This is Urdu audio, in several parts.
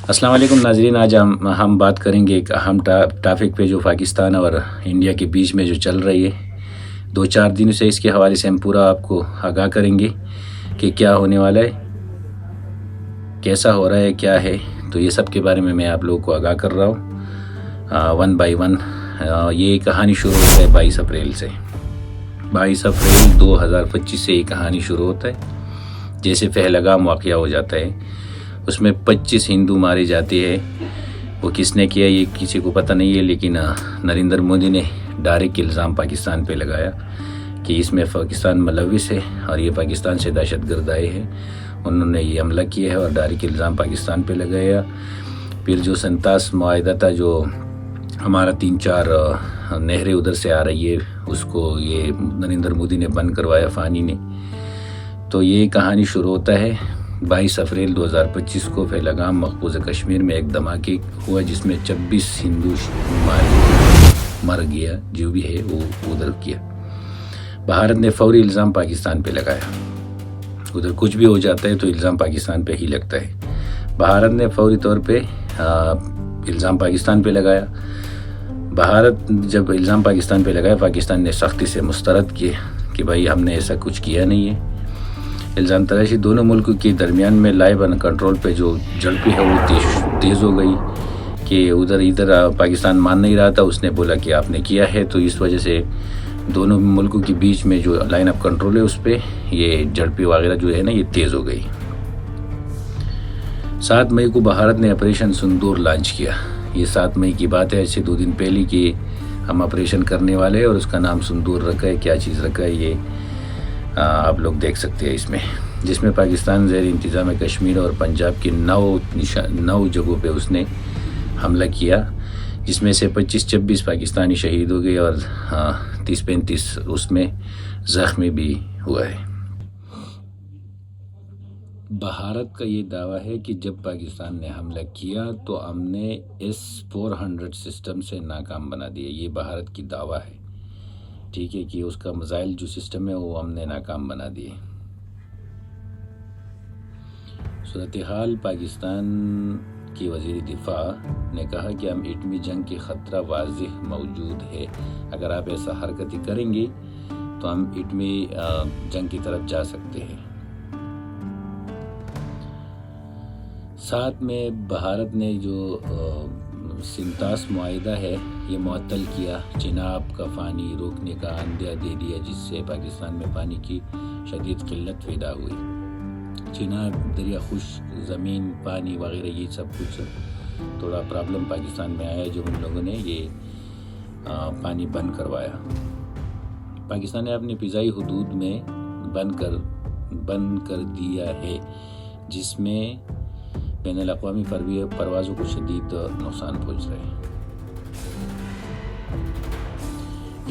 السلام علیکم ناظرین، آج ہم بات کریں گے ایک اہم ٹاپک پہ جو پاکستان اور انڈیا کے بیچ میں جو چل رہی ہے 2-4 دنوں سے، اس کے حوالے سے ہم پورا آپ کو آگاہ کریں گے کہ کیا ہونے والا ہے، کیسا ہو رہا ہے، کیا ہے. تو یہ سب کے بارے میں آپ لوگوں کو آگاہ کر رہا ہوں 1 بائی 1. یہ کہانی شروع ہوتا ہے 22 اپریل سے. 22 اپریل 2025 سے یہ کہانی شروع ہوتا ہے. جیسے پہلگام واقعہ ہو جاتا ہے، اس میں 25 ہندو مارے جاتے ہیں. وہ کس نے کیا یہ کسی کو پتہ نہیں ہے، لیکن نریندر مودی نے ڈائریکٹ الزام پاکستان پہ لگایا کہ اس میں پاکستان ملوث ہے اور یہ پاکستان سے دہشت گرد آئے ہیں. انہوں نے یہ حملہ کیا ہے اور ڈائریکٹ الزام پاکستان پہ لگایا. پھر جو 37 معاہدہ تھا، جو ہمارا 3-4 نہریں ادھر سے آ رہی ہے، اس کو یہ نریندر مودی نے بند کروایا فانی نے. تو یہ کہانی شروع ہوتا ہے 22 اپریل 2025 کو پہلگام مقبوضہ کشمیر میں ایک دھماکے ہوا جس میں 26 ہندو مر گیا. جو بھی ہے وہ ادھر کیا. بھارت نے فوری الزام پاکستان پہ لگایا. ادھر کچھ بھی ہو جاتا ہے تو الزام پاکستان پہ ہی لگتا ہے. بھارت نے فوری طور پہ الزام پاکستان پہ لگایا. بھارت جب الزام پاکستان پہ لگایا، پاکستان نے سختی سے مسترد کیے کہ بھائی ہم نے ایسا کچھ کیا نہیں ہے. الزام تراشی دونوں ملکوں کے درمیان میں لائیو ان کنٹرول پہ جو جھڑپیں ہے وہ تیز ہو گئی کہ ادھر پاکستان مان نہیں رہا تھا. اس نے بولا کہ آپ نے کیا ہے، تو اس وجہ سے دونوں ملکوں کے بیچ میں جو لائن اپ کنٹرول ہے اس پہ یہ جھڑپیں وغیرہ جو ہے نا یہ تیز ہو گئی. 7 مئی کو بھارت نے آپریشن سندور لانچ کیا. یہ 7 مئی کی بات ہے، ایسے 2 دن پہلے کہ ہم آپریشن کرنے والے ہیں اور اس کا نام سندور رکھا ہے. کیا چیز رکھا ہے یہ آپ لوگ دیکھ سکتے ہیں اس میں، جس میں پاکستان زیر انتظام کشمیر اور پنجاب کی 9 جگہوں پہ اس نے حملہ کیا، جس میں سے 25-26 پاکستانی شہید ہو گئے اور 30-35 اس میں زخمی بھی ہوا ہے. بھارت کا یہ دعویٰ ہے کہ جب پاکستان نے حملہ کیا تو ہم نے S-400 سسٹم سے ناکام بنا دیا. یہ بھارت کی دعویٰ ہے، ٹھیک ہے، کہ اس کا میزائل جو سسٹم ہے وہ ہم نے ناکام بنا دیے. صورتحال پاکستان کی وزیر دفاع نے کہا کہ ہم ایٹمی جنگ کی خطرہ واضح موجود ہے. اگر آپ ایسا حرکتیں کریں گے تو ہم ایٹمی جنگ کی طرف جا سکتے ہیں. 7 میں بھارت نے جو 37 معاہدہ ہے یہ معطل کیا. چناب کا پانی روکنے کا عندیہ دے دیا، جس سے پاکستان میں پانی کی شدید قلت پیدا ہوئی. چناب دریا، خشک زمین، پانی وغیرہ یہ سب کچھ تھوڑا پرابلم پاکستان میں آیا جب ان لوگوں نے یہ پانی بند کروایا. پاکستان نے اپنی فضائی حدود میں بند کر دیا ہے، جس میں بین الاقوامی پروازوں کو شدید نقصان پہنچ رہا ہے.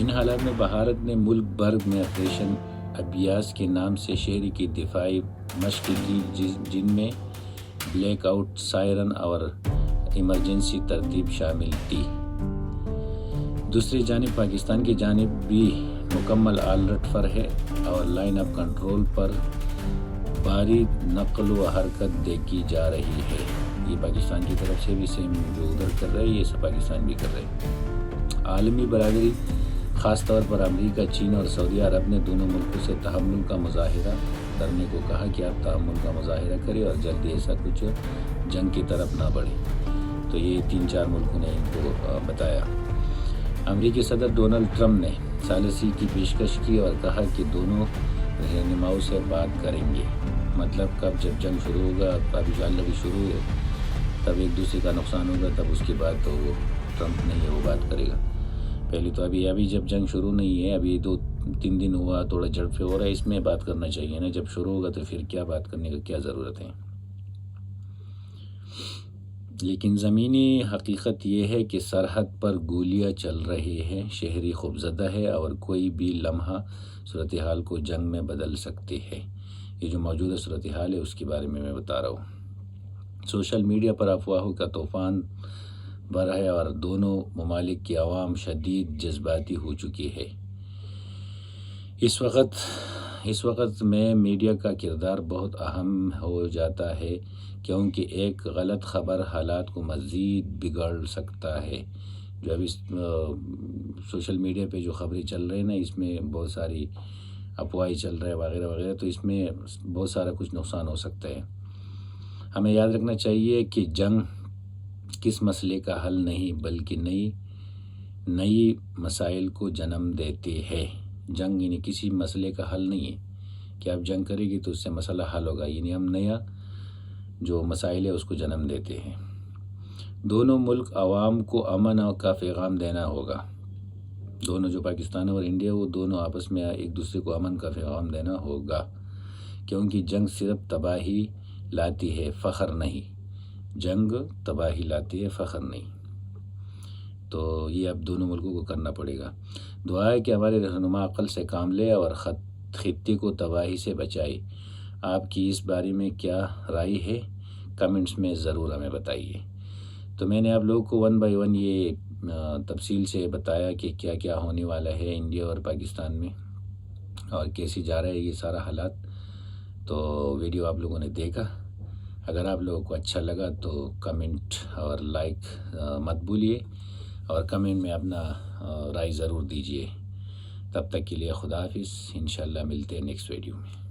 ان حالات میں بھارت نے ملک بھر میں آپریشن ابیاس کے نام سے شہری کی دفاعی مشق کی، جن میں بلیک آؤٹ، سائرن اور ایمرجنسی ترتیب شامل تھی. دوسری جانب پاکستان کی جانب بھی مکمل الرٹ پر ہے اور لائن اپ کنٹرول پر بھاری نقل و حرکت دیکھی جا رہی ہے. یہ پاکستان کی طرف سے بھی سیم جو ادھر کر رہے ہیں یہ سب پاکستان بھی کر رہے ہیں. عالمی برادری خاص طور پر امریکہ، چین اور سعودی عرب نے دونوں ملکوں سے تحمل کا مظاہرہ کرنے کو کہا کہ آپ تحمل کا مظاہرہ کریں اور جلدی ایسا کچھ جنگ کی طرف نہ بڑھے. تو یہ 3-4 ملکوں نے ان کو بتایا. امریکی صدر ڈونلڈ ٹرمپ نے ثالثی کی پیشکش کی اور کہا کہ دونوں رہنماؤں سے بات کریں گے. مطلب کب، جب جنگ شروع ہوگا، اب انشاءاللہ بھی شروع ہے، تب ایک دوسرے کا نقصان ہوگا، تب اس کے بعد تو وہ ٹرمپ نہیں ہے وہ بات کرے گا. پہلے تو ابھی جب جنگ شروع نہیں ہے، ابھی 2-3 دن ہوا، تھوڑا جھڑپیں ہو رہا ہے، اس میں بات کرنا چاہیے نا. جب شروع ہوگا تو پھر کیا بات کرنے کا کیا ضرورت ہے. لیکن زمینی حقیقت یہ ہے کہ سرحد پر گولیاں چل رہی ہیں، شہری خوفزدہ ہے اور کوئی بھی لمحہ صورتحال کو جنگ میں بدل سکتے ہیں. یہ جو موجودہ صورتحال ہے اس کے بارے میں بتا رہا ہوں. سوشل میڈیا پر افواہوں کا طوفان برا ہے اور دونوں ممالک کی عوام شدید جذباتی ہو چکی ہے. اس وقت اس وقت میں میڈیا کا کردار بہت اہم ہو جاتا ہے، کیونکہ ایک غلط خبر حالات کو مزید بگڑ سکتا ہے۔ جو ابھی سوشل میڈیا پہ جو خبریں چل رہی ہیں نا، اس میں بہت ساری افواہیں چل رہے ہیں وغیرہ وغیرہ، تو اس میں بہت سارا کچھ نقصان ہو سکتا ہے۔ ہمیں یاد رکھنا چاہیے کہ جنگ کس مسئلے کا حل نہیں بلکہ نئی مسائل کو جنم دیتے ہے۔ جنگ یعنی کسی مسئلے کا حل نہیں ہے کہ آپ جنگ کرے گی تو اس سے مسئلہ حل ہوگا، یعنی ہم نیا جو مسائل ہے اس کو جنم دیتے ہیں۔ دونوں ملک عوام کو امن کا پیغام دینا ہوگا۔ دونوں جو پاکستان اور انڈیا، وہ دونوں آپس میں ایک دوسرے کو امن کا پیغام دینا ہوگا، کیونکہ جنگ صرف تباہی لاتی ہے، فخر نہیں۔ جنگ تباہی لاتی ہے، فخر نہیں۔ تو یہ اب دونوں ملکوں کو کرنا پڑے گا۔ دعا ہے کہ ہمارے رہنما عقل سے کام لے اور خطے کو تباہی سے بچائے۔ آپ کی اس بارے میں کیا رائے ہے؟ کمنٹس میں ضرور ہمیں بتائیے۔ تو میں نے آپ لوگوں کو 1 بائی 1 یہ تفصیل سے بتایا کہ کیا کیا ہونے والا ہے انڈیا اور پاکستان میں اور کیسے جا رہا ہے یہ سارا حالات۔ تو ویڈیو آپ لوگوں نے دیکھا، اگر آپ لوگوں کو اچھا لگا تو کمنٹ اور لائک مت بھولیے، اور کمنٹ میں اپنا رائے ضرور دیجیے۔ تب تک کے لیے خدا حافظ، انشاءاللہ ملتے ہیں نیکسٹ ویڈیو میں۔